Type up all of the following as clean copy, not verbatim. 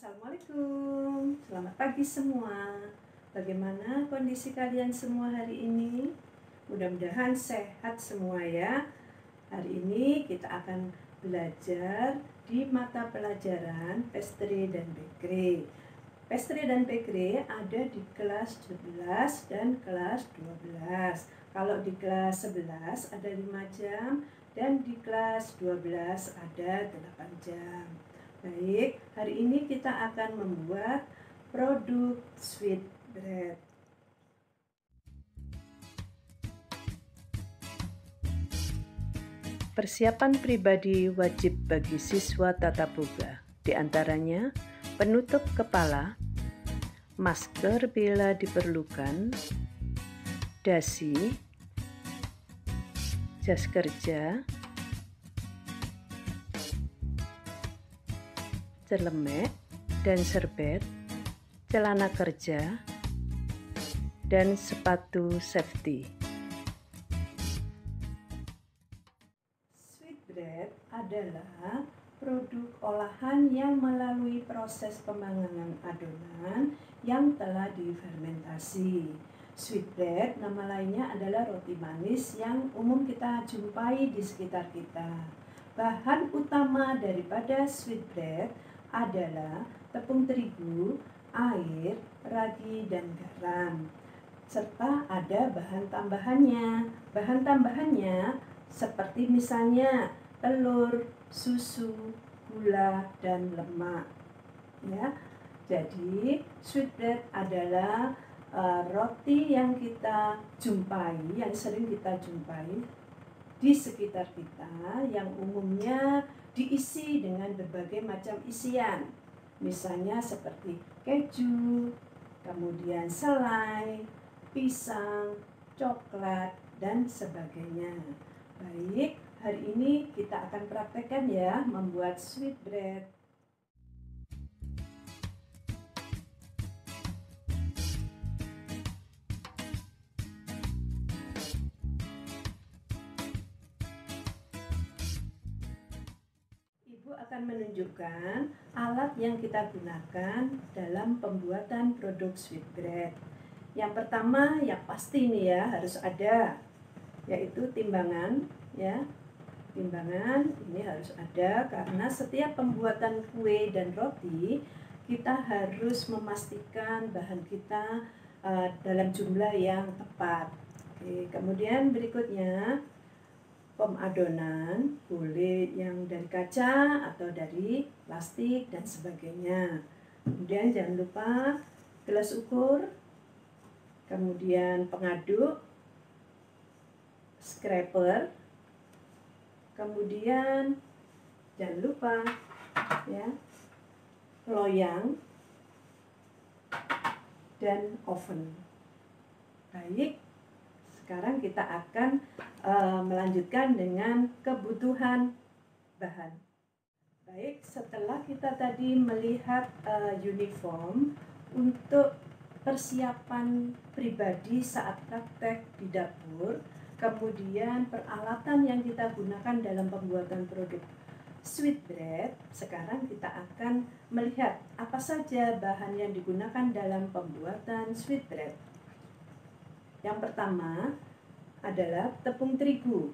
Assalamualaikum, selamat pagi semua. Bagaimana kondisi kalian semua hari ini? Mudah-mudahan sehat semua ya. Hari ini kita akan belajar di mata pelajaran Pastry dan Bakery. Pastry dan Bakery ada di kelas 11 dan kelas 12. Kalau di kelas 11 ada 5 jam dan di kelas 12 ada 8 jam. Baik, hari ini kita akan membuat produk sweetbread. Persiapan pribadi wajib bagi siswa tata boga, di antaranya penutup kepala, masker bila diperlukan, dasi, jas kerja, celemek dan serbet, celana kerja, dan sepatu safety. Sweetbread adalah produk olahan yang melalui proses pemanggangan adonan yang telah difermentasi. Sweetbread nama lainnya adalah roti manis yang umum kita jumpai di sekitar kita. Bahan utama daripada sweetbread adalah tepung terigu, air, ragi, dan garam. Serta ada bahan tambahannya. Bahan tambahannya seperti misalnya telur, susu, gula, dan lemak. Ya, jadi sweetbread adalah roti yang kita jumpai, yang sering kita jumpai di sekitar kita, yang umumnya diisi dengan berbagai macam isian, misalnya seperti keju, kemudian selai, pisang, coklat, dan sebagainya. Baik, hari ini kita akan praktekkan ya membuat sweetbread. Ibu akan menunjukkan alat yang kita gunakan dalam pembuatan produk sweetbread. Yang pertama, yang pasti nih ya, harus ada, yaitu timbangan ya. Timbangan ini harus ada karena setiap pembuatan kue dan roti kita harus memastikan bahan kita dalam jumlah yang tepat. Oke, kemudian berikutnya pem adonan, boleh yang dari kaca atau dari plastik dan sebagainya. Kemudian jangan lupa gelas ukur, kemudian pengaduk, scraper, kemudian jangan lupa ya loyang dan oven. Baik, sekarang kita akan melanjutkan dengan kebutuhan bahan. Baik, setelah kita tadi melihat uniform untuk persiapan pribadi saat praktek di dapur, kemudian peralatan yang kita gunakan dalam pembuatan produk sweetbread, sekarang kita akan melihat apa saja bahan yang digunakan dalam pembuatan sweetbread. Yang pertama adalah tepung terigu.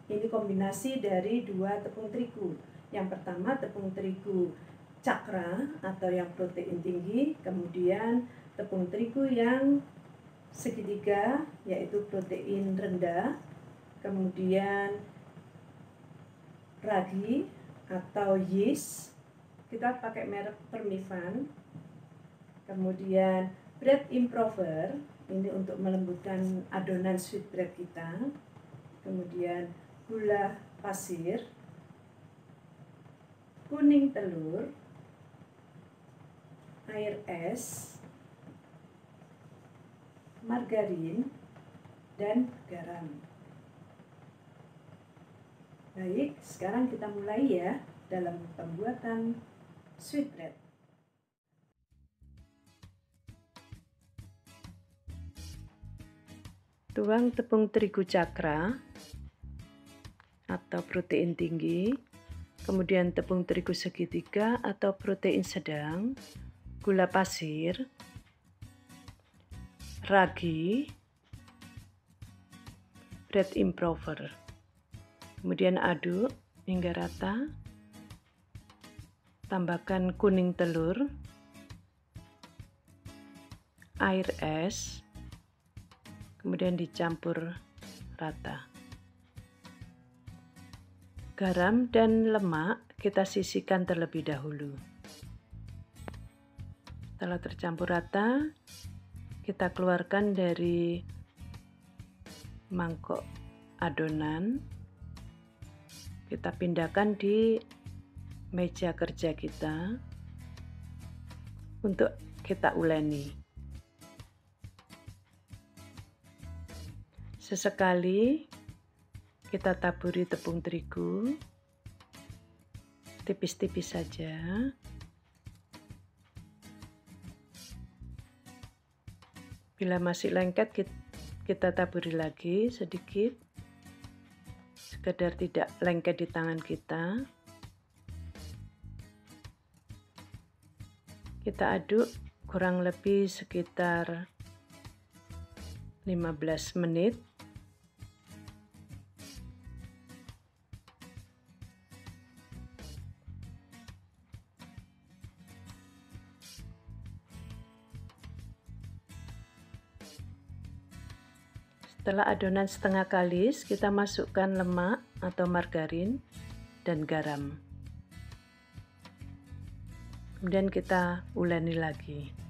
Ini kombinasi dari 2 tepung terigu. Yang pertama tepung terigu cakra atau yang protein tinggi, kemudian tepung terigu yang segitiga yaitu protein rendah, kemudian ragi atau yeast, kita pakai merek Permivan, kemudian bread improver, ini untuk melembutkan adonan sweetbread kita, kemudian gula pasir, kuning telur, air es, margarin, dan garam. Baik, sekarang kita mulai ya dalam pembuatan sweetbread. Tuang tepung terigu cakra atau protein tinggi, kemudian tepung terigu segitiga atau protein sedang, gula pasir, ragi, bread improver. Kemudian aduk hingga rata. Tambahkan kuning telur, air es, kemudian dicampur rata. Garam dan lemak kita sisihkan terlebih dahulu. Setelah tercampur rata, kita keluarkan dari mangkok adonan. Kita pindahkan di meja kerja kita untuk kita uleni. Sesekali kita taburi tepung terigu tipis-tipis saja. Bila masih lengket, kita taburi lagi sedikit, sekedar tidak lengket di tangan kita. Kita aduk kurang lebih sekitar 15 menit. Setelah adonan setengah kalis, kita masukkan lemak atau margarin dan garam. Kemudian kita uleni lagi.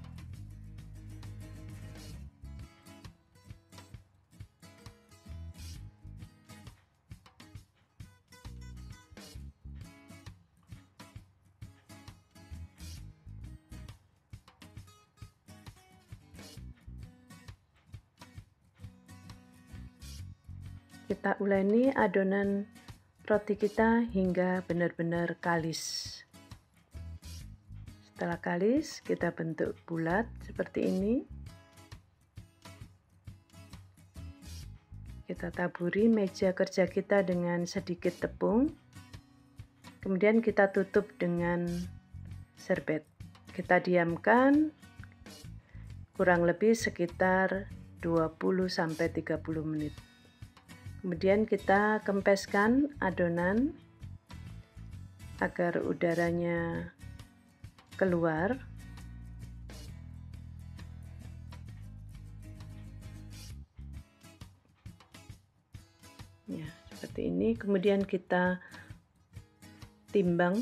Kita uleni adonan roti kita hingga benar-benar kalis. Setelah kalis, kita bentuk bulat seperti ini. Kita taburi meja kerja kita dengan sedikit tepung. Kemudian kita tutup dengan serbet. Kita diamkan kurang lebih sekitar 20-30 menit. Kemudian kita kempeskan adonan agar udaranya keluar. Ya, seperti ini. Kemudian kita timbang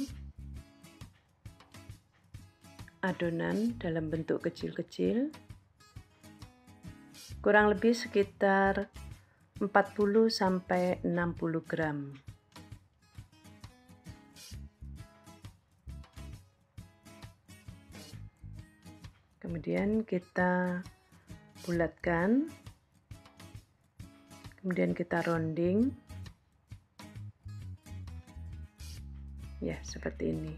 adonan dalam bentuk kecil-kecil. Kurang lebih sekitar 40-60 gram. Kemudian kita bulatkan. Kemudian kita rounding. Ya, seperti ini.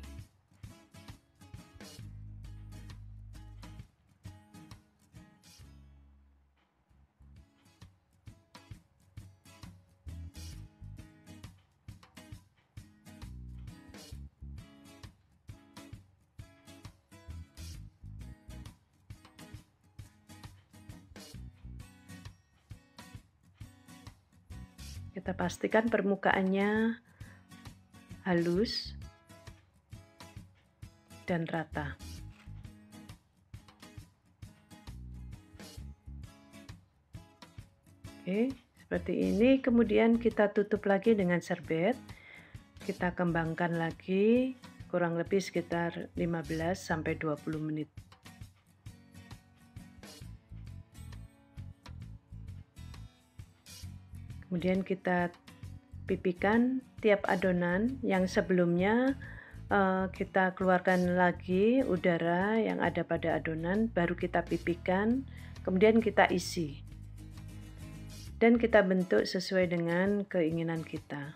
Kita pastikan permukaannya halus dan rata. Oke, seperti ini. Kemudian kita tutup lagi dengan serbet. Kita kembangkan lagi kurang lebih sekitar 15-20 menit. Kemudian kita pipihkan tiap adonan yang sebelumnya kita keluarkan lagi udara yang ada pada adonan, baru kita pipihkan, kemudian kita isi. Dan kita bentuk sesuai dengan keinginan kita.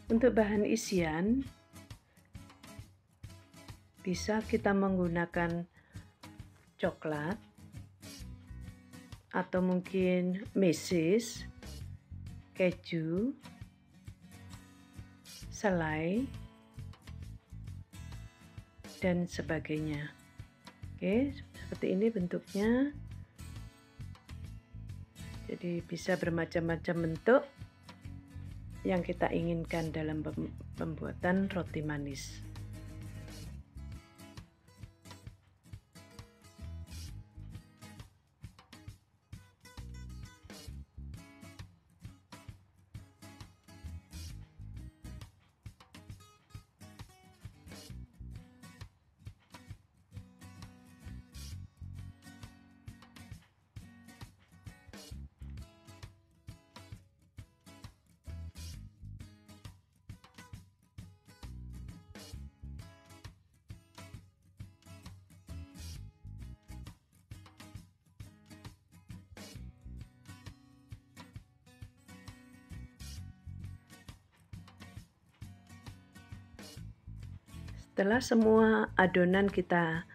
Untuk bahan isian bisa kita menggunakan coklat atau mungkin mesis, keju, selai, dan sebagainya. Oke, seperti ini bentuknya. Jadi bisa bermacam-macam bentuk yang kita inginkan dalam pembuatan roti manis. Setelah semua adonan kita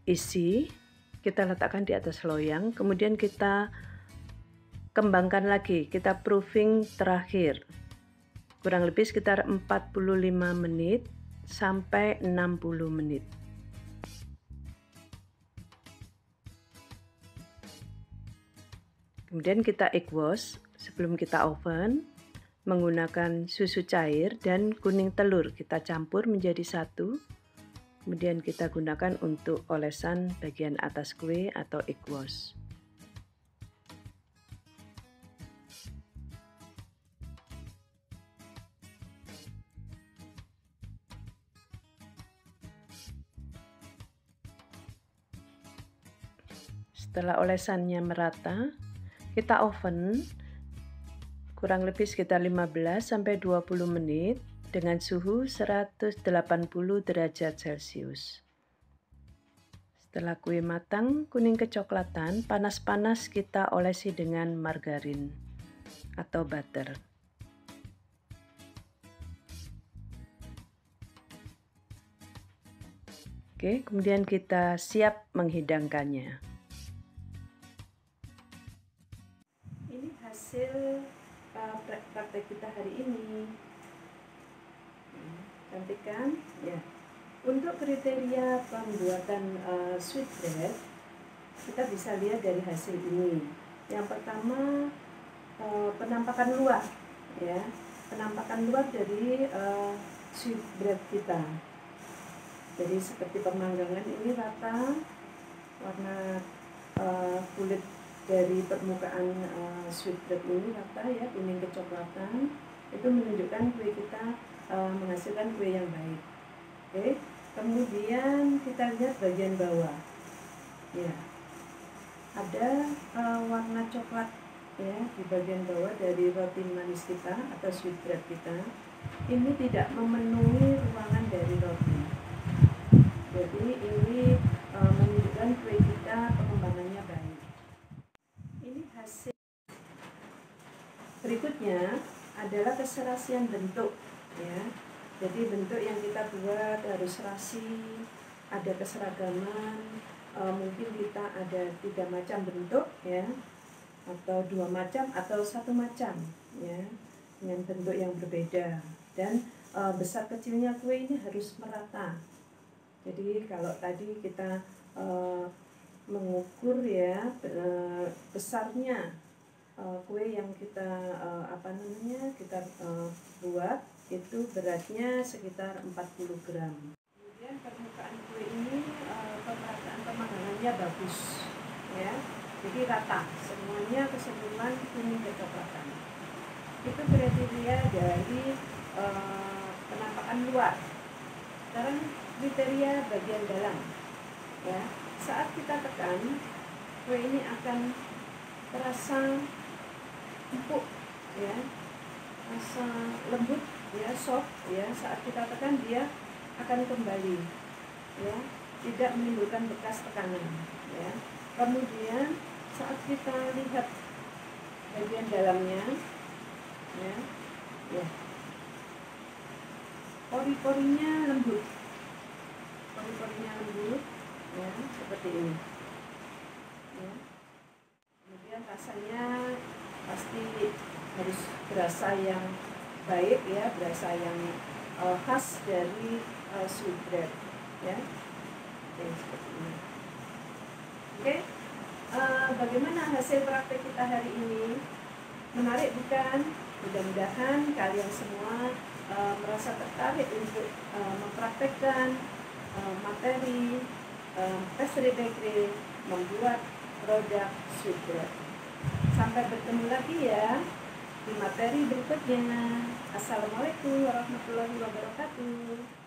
isi, kita letakkan di atas loyang, kemudian kita kembangkan lagi, kita proofing terakhir. Kurang lebih sekitar 45 menit sampai 60 menit. Kemudian kita egg wash sebelum kita oven menggunakan susu cair dan kuning telur, kita campur menjadi satu. Kemudian kita gunakan untuk olesan bagian atas kue atau egg wash. Setelah olesannya merata, kita oven kurang lebih sekitar 15-20 menit dengan suhu 180 derajat Celcius. Setelah kue matang, kuning kecoklatan, panas-panas kita olesi dengan margarin atau butter. Oke, kemudian kita siap menghidangkannya. Ini hasil praktek kita hari ini. Cantik kan? Ya. Untuk kriteria pembuatan sweetbread, kita bisa lihat dari hasil ini. Yang pertama, penampakan luar, ya. Penampakan luar dari sweetbread kita. Jadi seperti pemanggangan ini rata, warna kulit dari permukaan sweetbread ini rata ya, kuning kecoklatan. Itu menunjukkan kue kita menghasilkan kue yang baik. Oke, kemudian kita lihat bagian bawah. Ya, ada warna coklat ya di bagian bawah dari roti manis kita atau sweetbread kita. Ini tidak memenuhi ruangan dari roti. Jadi ini menunjukkan kue kita pengembangannya baik. Ini hasil. Berikutnya adalah keserasian bentuk, ya. Jadi bentuk yang kita buat harus serasi, ada keseragaman. Mungkin kita ada 3 macam bentuk, ya, atau 2 macam atau 1 macam, ya, dengan bentuk yang berbeda. Dan besar kecilnya kue ini harus merata. Jadi kalau tadi kita mengukur ya besarnya kue yang kita kita buat itu beratnya sekitar 40 gram. Kemudian permukaan kue ini pemerataan pemanggangannya bagus, ya. Jadi rata, semuanya keseluruhan kuning kecoklatan. Itu kriteria dari penampakan luar. Sekarang kriteria bagian dalam, ya. Saat kita tekan, kue ini akan terasa empuk, ya, rasa lembut, ya, soft, ya. Saat kita tekan dia akan kembali, ya, tidak menimbulkan bekas tekanan, ya. Kemudian saat kita lihat bagian dalamnya, ya, pori-porinya lembut, ya, seperti ini ya. Kemudian rasanya pasti harus berasa yang baik ya, berasa yang khas dari sweetbread ya. Oke, seperti ini. Oke, bagaimana hasil praktek kita hari ini? Menarik bukan? Mudah-mudahan kalian semua merasa tertarik untuk mempraktekkan materi pastry bakery membuat produk sweetbread. Sampai bertemu lagi ya di materi berikutnya. Assalamualaikum warahmatullahi wabarakatuh.